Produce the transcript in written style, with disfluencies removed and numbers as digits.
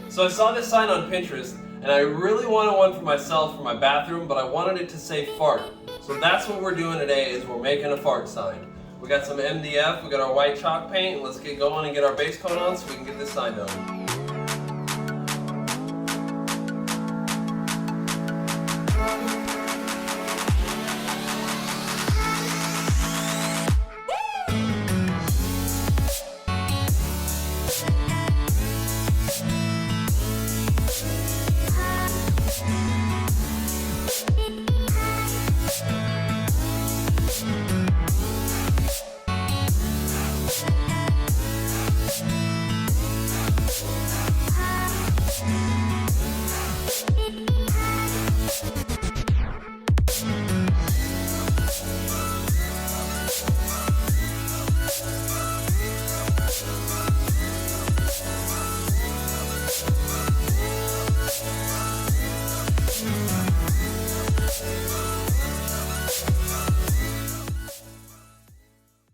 So I saw this sign on Pinterest, and I really wanted one for myself for my bathroom, but I wanted it to say fart. So that's what we're doing today, is we're making a fart sign. We got some MDF, we got our white chalk paint, and let's get going and get our base coat on so we can get this sign done.